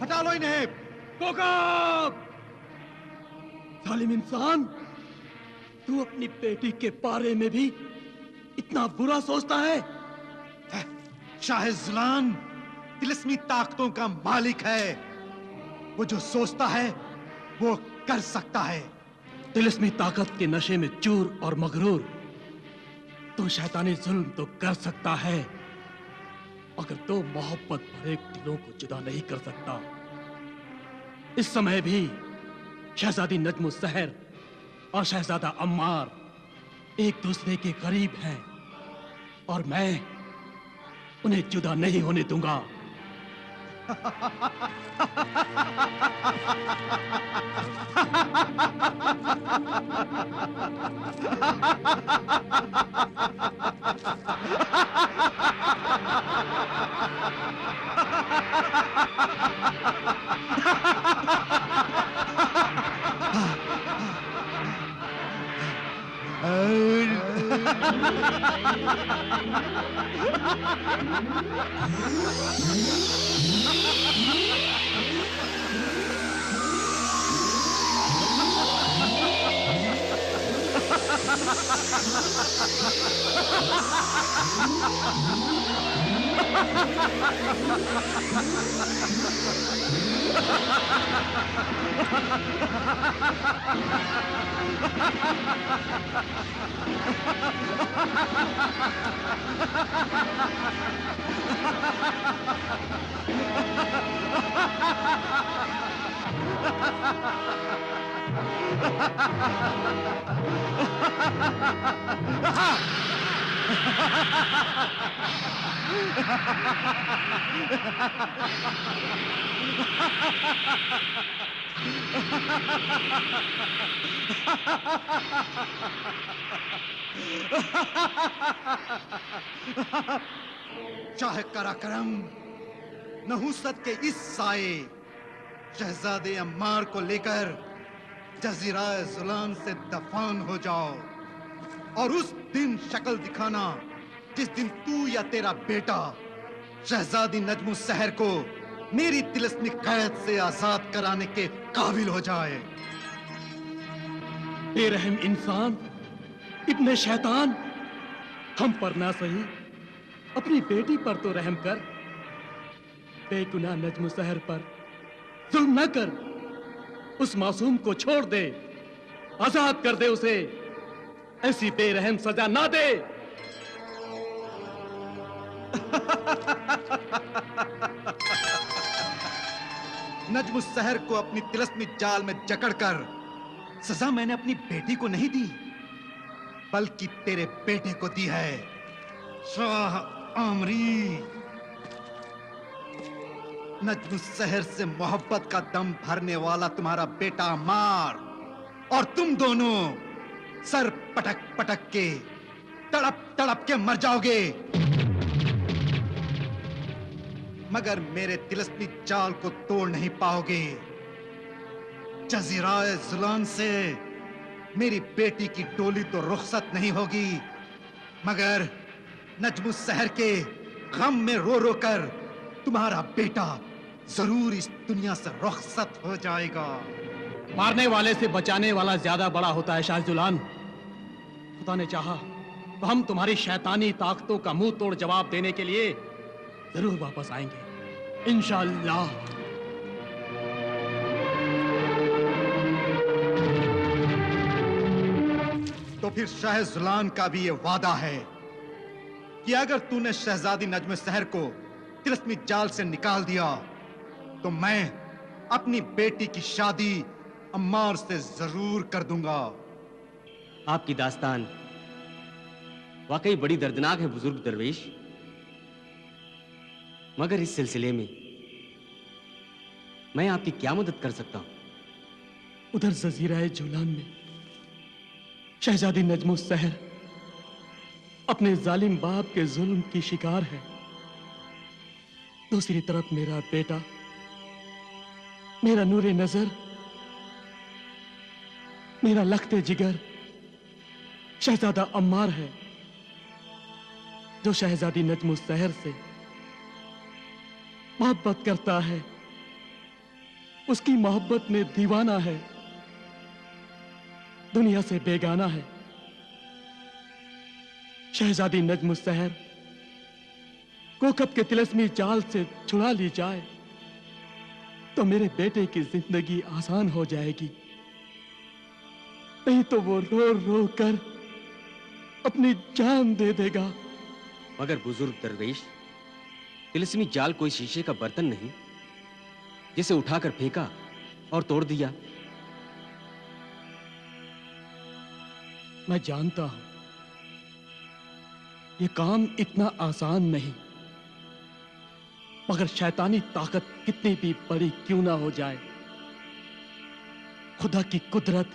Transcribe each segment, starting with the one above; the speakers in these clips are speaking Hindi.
हटा लो इन्हें। कोकब! जालिम इंसान, तू अपनी बेटी के बारे में भी इतना बुरा सोचता है? शाह जुलान तिलिस्मी ताकतों का मालिक है। वो जो सोचता है वो कर सकता है। तिलिस्मी ताकत के नशे में चूर और मगरूर तो शैतानी जुल्म तो कर सकता है, मगर तो मोहब्बत भरे दिलों को जुदा नहीं कर सकता। इस समय भी शहजादी नजमुस सहर और शहजादा अम्मार एक दूसरे के करीब हैं और मैं उन्हें जुदा नहीं होने दूंगा। शाह कराकरम नहुसत के इस साए शहजादे अम्मार को लेकर जजीरा जुलान से दफान हो जाओ और उस दिन शक्ल दिखाना जिस दिन तू या तेरा बेटा शहजादी नजमुस सहर को मेरी तिलिस्मी कैद से आजाद कराने के काबिल हो जाए। बेरहम इंसान, इब्ने शैतान, हम पर ना सही अपनी बेटी पर तो रहम कर। बेगुनाह नजमुस सहर पर जुल्म न कर, उस मासूम को छोड़ दे, आजाद कर दे उसे, ऐसी बेरहम सजा ना दे। नजमुस सहर को अपनी तिलिस्मी जाल में जकड़कर सजा मैंने अपनी बेटी को नहीं दी, बल्कि तेरे बेटे को दी है। शाह आमरी, नजमुस सहर से मोहब्बत का दम भरने वाला तुम्हारा बेटा अम्मार और तुम दोनों सर पटक पटक के तड़प तड़प के मर जाओगे, मगर मेरे तिलिस्मी जाल को तोड़ नहीं पाओगे। जजीराए जुलान से मेरी बेटी की डोली तो रुखसत नहीं होगी, मगर नजमुस सहर के गम में रो रो कर तुम्हारा बेटा जरूर इस दुनिया से रुखसत हो जाएगा। मारने वाले से बचाने वाला ज्यादा बड़ा होता है शाह जुलान। खुदा ने चाहा तो हम तुम्हारी शैतानी ताकतों का मुंह तोड़ जवाब देने के लिए जरूर वापस आएंगे, इंशाअल्लाह। तो फिर शाह जुलान का भी ये वादा है कि अगर तूने शहजादी नजमुस सहर को तिलिस्मी जाल से निकाल दिया तो मैं अपनी बेटी की शादी अम्मार से जरूर कर दूंगा। आपकी दास्तान वाकई बड़ी दर्दनाक है बुजुर्ग दरवेश, मगर इस सिलसिले में मैं आपकी क्या मदद कर सकता हूं? उधर जजीराए जुलान में शहजादी नजमुस सहर अपने जालिम बाप के जुल्म की शिकार है। दूसरी तरफ मेरा बेटा, मेरा नूरे नजर, मेरा लखते जिगर शहजादा अम्मार है, जो शहजादी नजमुस सहर से मोहब्बत करता है, उसकी मोहब्बत में दीवाना है, दुनिया से बेगाना है। शहजादी नज्म सहर कोकब के तिलस्मी जाल से छुड़ा ली जाए तो मेरे बेटे की जिंदगी आसान हो जाएगी, नहीं तो वो रो रो कर अपनी जान दे देगा। मगर बुजुर्ग दरवेश, तिलस्मी जाल कोई शीशे का बर्तन नहीं जिसे उठाकर फेंका और तोड़ दिया। मैं जानता हूं ये काम इतना आसान नहीं, मगर शैतानी ताकत कितनी भी बड़ी क्यों ना हो जाए, खुदा की कुदरत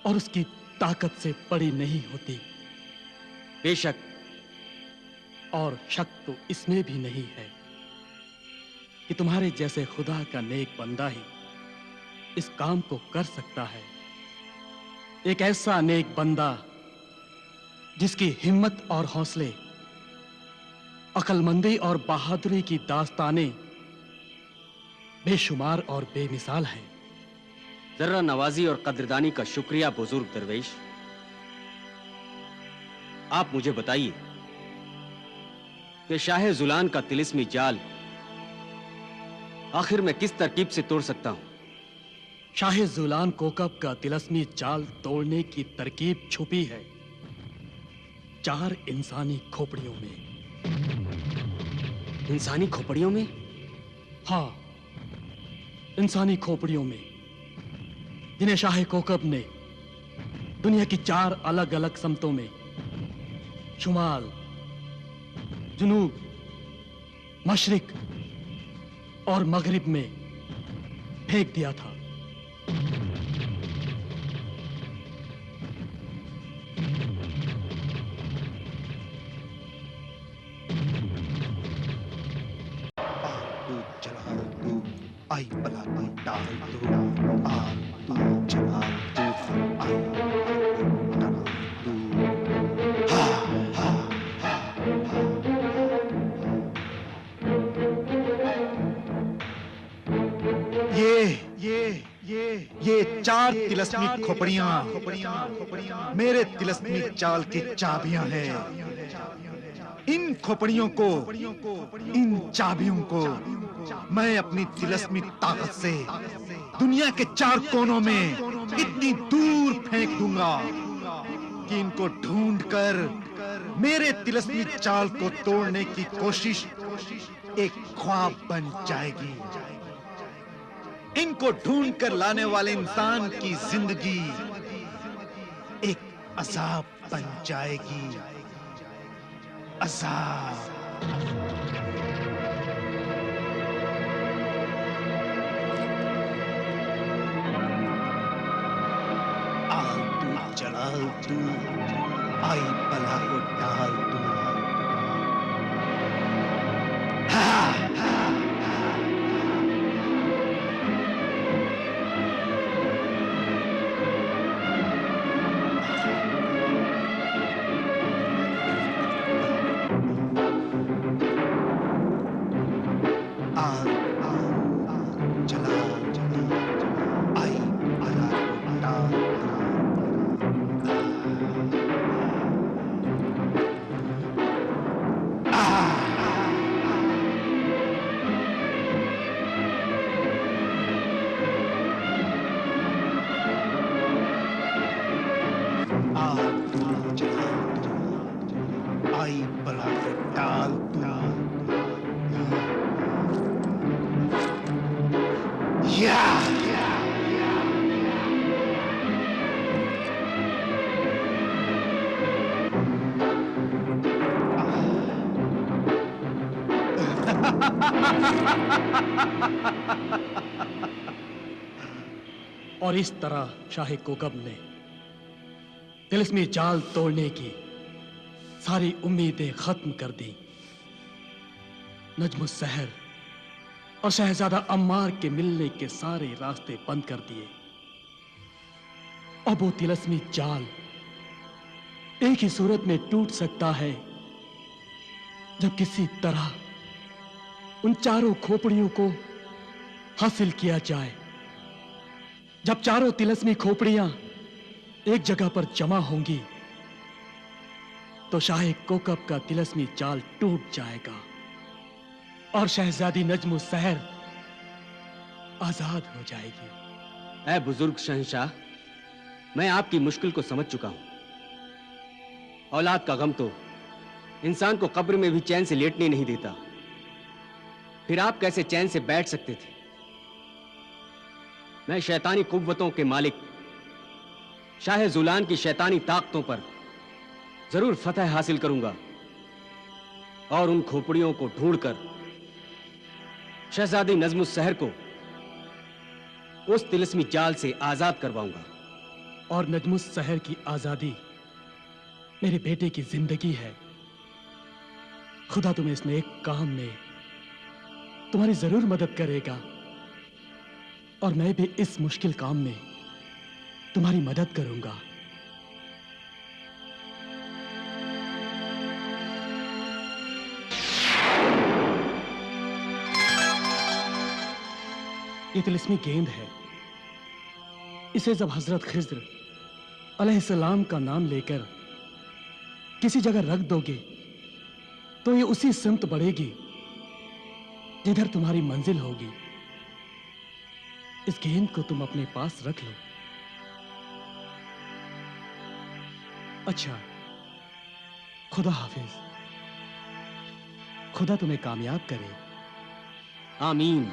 और उसकी ताकत से बड़ी नहीं होती। बेशक, और शक तो इसमें भी नहीं है कि तुम्हारे जैसे खुदा का नेक बंदा ही इस काम को कर सकता है। एक ऐसा नेक बंदा जिसकी हिम्मत और हौसले, अक्लमंदी और बहादुरी की दास्तानें बेशुमार और बेमिसाल हैं। जर्रा नवाजी और कद्रदानी का शुक्रिया बुजुर्ग दरवेश। आप मुझे बताइए कि शाह जुलान का तिलिस्मी जाल आखिर मैं किस तरकीब से तोड़ सकता हूं? शाह जुलान कोकब का तिलस्मी जाल तोड़ने की तरकीब छुपी है 4 इंसानी खोपड़ियों में। इंसानी खोपड़ियों में? हाँ, इंसानी खोपड़ियों में, जिन्हें शाह कोकब ने दुनिया की 4 अलग अलग समतों में, शुमाल, जुनूब, मशरिक और मगरिब में फेंक दिया था। आई बला तू डाल तू, आग तू जला तू, आई डाल तू। हा हा हा ये 4 तिलस्मी खोपड़ियां मेरे तिलस्मी चाल की चाबियां हैं। इन खोपड़ियों को, इन चाबियों को मैं अपनी तिलस्मी ताकत से दुनिया के 4 कोनों में इतनी दूर फेंक दूंगा कि इनको ढूंढकर मेरे तिलस्मी चाल को तोड़ने की कोशिश एक ख्वाब बन जाएगी। इनको ढूंढकर लाने वाले इंसान की जिंदगी एक अजाब बन जाएगी। अजाब। जलाल तू, आई बला को डाल तू। और इस तरह शाह कोकब ने तिलस्मी जाल तोड़ने की सारी उम्मीदें खत्म कर दी। नज्म सहर और शहजादा अम्मार के मिलने के सारे रास्ते बंद कर दिए। अब वो तिलस्मी जाल एक ही सूरत में टूट सकता है जब किसी तरह उन चारों खोपड़ियों को हासिल किया जाए। जब चारों तिलस्मी खोपड़ियां एक जगह पर जमा होंगी तो शाह कोकब का तिलस्मी जाल टूट जाएगा और शहजादी नज्म सहर आजाद हो जाएगी। ऐ बुजुर्ग शहंशाह, मैं आपकी मुश्किल को समझ चुका हूं। औलाद का गम तो इंसान को कब्र में भी चैन से लेटने नहीं देता, फिर आप कैसे चैन से बैठ सकते थे? मैं शैतानी कुव्वतों के मालिक शाह जुलान की शैतानी ताकतों पर जरूर फतह हासिल करूंगा और उन खोपड़ियों को ढूंढकर शहजादी नज्म सहर को उस तिलस्मी जाल से आजाद करवाऊंगा। और नज्म सहर की आजादी मेरे बेटे की जिंदगी है। खुदा तुम्हें इस नेक काम में तुम्हारी जरूर मदद करेगा और मैं भी इस मुश्किल काम में तुम्हारी मदद करूंगा। ये तिलिस्मी गेंद है। इसे जब हजरत खिज्र अलैहिस्सलाम का नाम लेकर किसी जगह रख दोगे तो ये उसी सिमत बढ़ेगी जिधर तुम्हारी मंजिल होगी। इस गेंद को तुम अपने पास रख लो। अच्छा, खुदा हाफिज। खुदा तुम्हें कामयाब करे। आमीन।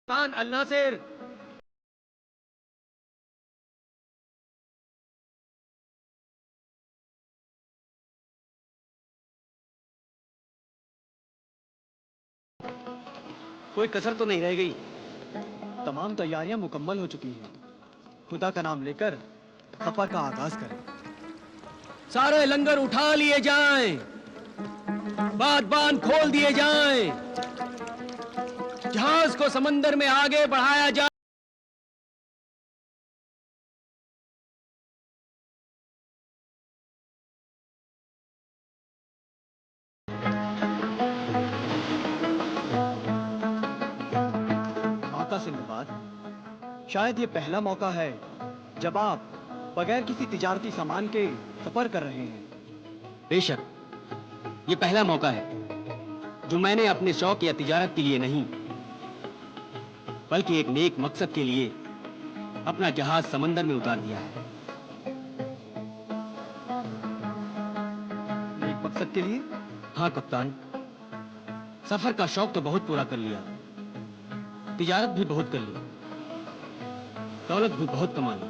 अल नासिर, कोई कसर तो नहीं रह गई? तमाम तैयारियां मुकम्मल हो चुकी हैं। खुदा का नाम लेकर सफर का आगाज करें। सारे लंगर उठा लिए जाएं, बांध खोल दिए जाएं, जहाज को समंदर में आगे बढ़ाया जाए। आका सिंदबाद, शायद ये पहला मौका है जब आप बगैर किसी तिजारती सामान के सफर कर रहे हैं। बेशक ये पहला मौका है जो मैंने अपने शौक या तिजारत के लिए नहीं, बल्कि एक नेक मकसद के लिए अपना जहाज समंदर में उतार दिया है। नेक मकसद के लिए? हाँ कप्तान, सफर का शौक तो बहुत पूरा कर लिया, तिजारत भी बहुत कर ली, दौलत भी बहुत कमा ली,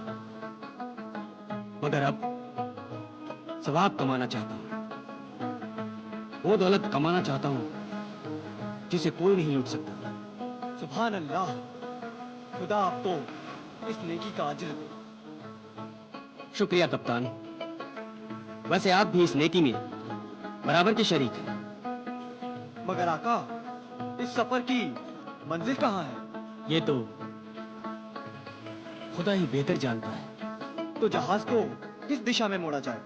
मगर अब सवाब कमाना चाहता हूं। वो दौलत कमाना चाहता हूं जिसे कोई नहीं लूट सकता। सुभान अल्लाह, खुदा आप तो इस नेकी का अज्र दे। शुक्रिया कप्तान। वैसे आप भी इस नेकी में बराबर के शरीक हैं। मगर आका, इस सफर की मंजिल कहाँ है? ये तो खुदा ही बेहतर जानता है। तो जहाज को किस दिशा में मोड़ा जाए?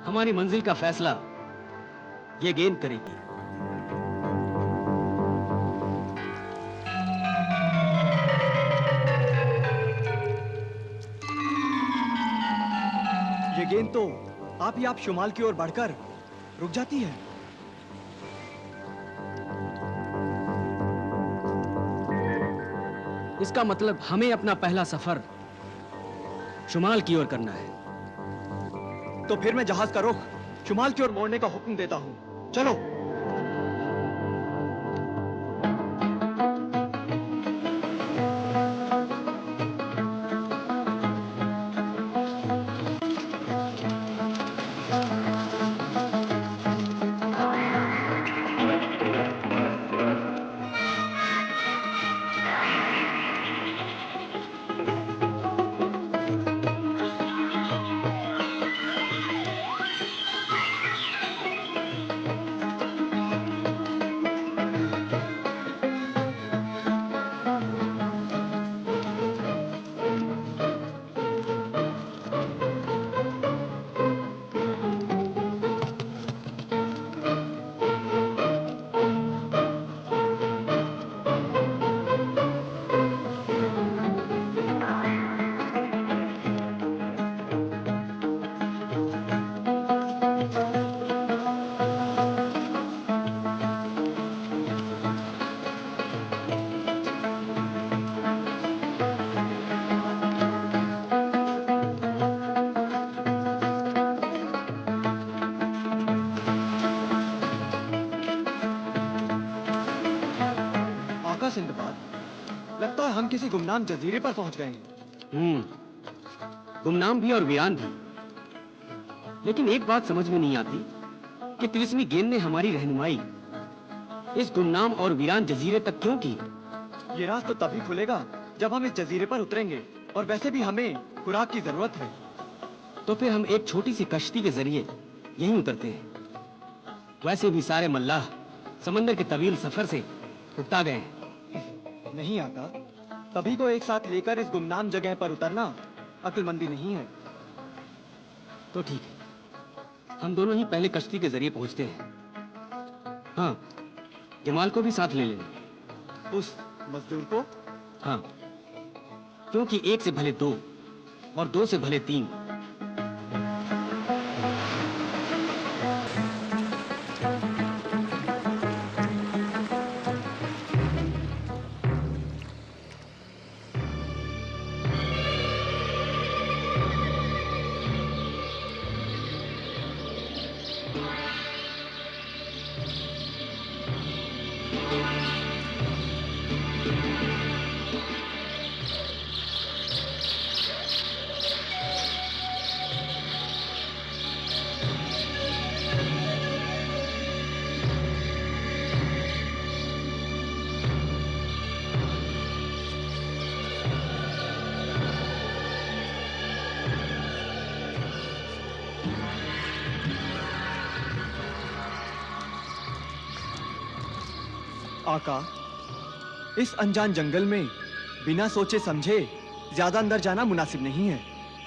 हमारी मंजिल का फैसला ये गेंद करेगी। ये गेंद तो आप ही आप शुमाल की ओर बढ़कर रुक जाती है। इसका मतलब हमें अपना पहला सफर शुमाल की ओर करना है। तो फिर मैं जहाज का रुख शुमाल की ओर मोड़ने का हुक्म देता हूं। चलो। सिंदबाद, लगता है हम किसी गुमनाम जजीरे पर पहुंच गए हैं। गुमनाम भी और वीरान भी। लेकिन एक बात समझ में नहीं आती कि तिलिस्मी गेंद ने हमारी रहनुमाई इस गुमनाम और वीरान जजीरे तक क्यों की। ये रास्ता तो तभी खुलेगा जब हम इस जजीरे पर उतरेंगे, और वैसे भी हमें खुराक की जरूरत है। तो फिर हम एक छोटी सी कश्ती के जरिए यहीं उतरते हैं। वैसे भी सारे मल्लाह समंदर के तवील सफर से उकता गए हैं। नहीं आका, सभी को एक साथ लेकर इस गुमनाम जगह पर उतरना अक्लमंदी नहीं है। तो ठीक है, हम दोनों ही पहले कश्ती के जरिए पहुंचते हैं। हाँ, जमाल को भी साथ ले लेना। उस मजदूर को? हाँ, क्योंकि एक से भले दो और दो से भले तीन। आका, इस अनजान जंगल में बिना सोचे समझे ज्यादा अंदर जाना मुनासिब नहीं है।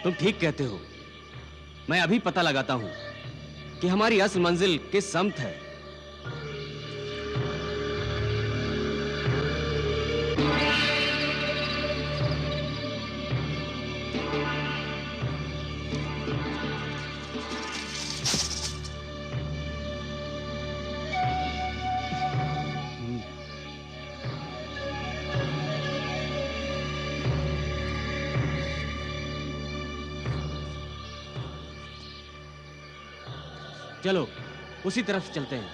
तुम ठीक कहते हो। मैं अभी पता लगाता हूं कि हमारी असल मंजिल किस सम्त है। चलो उसी तरफ चलते हैं।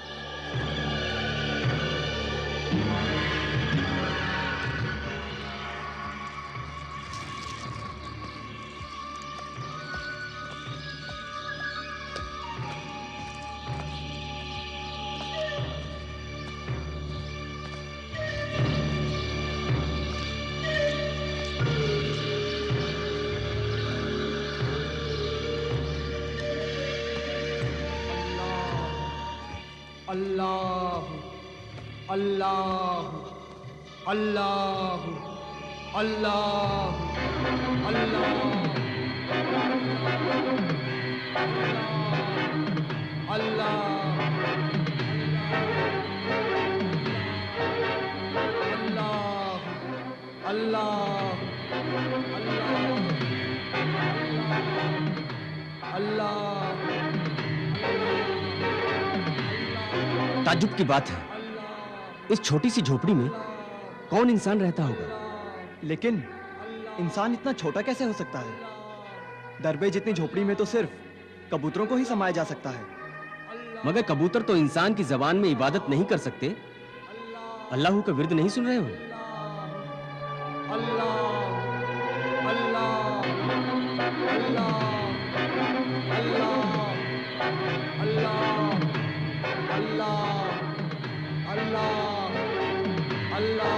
अल्लाह अल्लाह अल्लाह अल्लाह अल्लाह अल्लाह अल्लाह अल्लाह ताज्जुब की बात है, इस छोटी सी झोपड़ी में कौन इंसान रहता होगा? लेकिन इंसान इतना छोटा कैसे हो सकता है? दरबे जितनी झोपड़ी में तो सिर्फ कबूतरों को ही समाया जा सकता है। मगर कबूतर तो इंसान की जबान में इबादत नहीं कर सकते। अल्लाह का विर्द नहीं सुन रहे हो? अल्लाह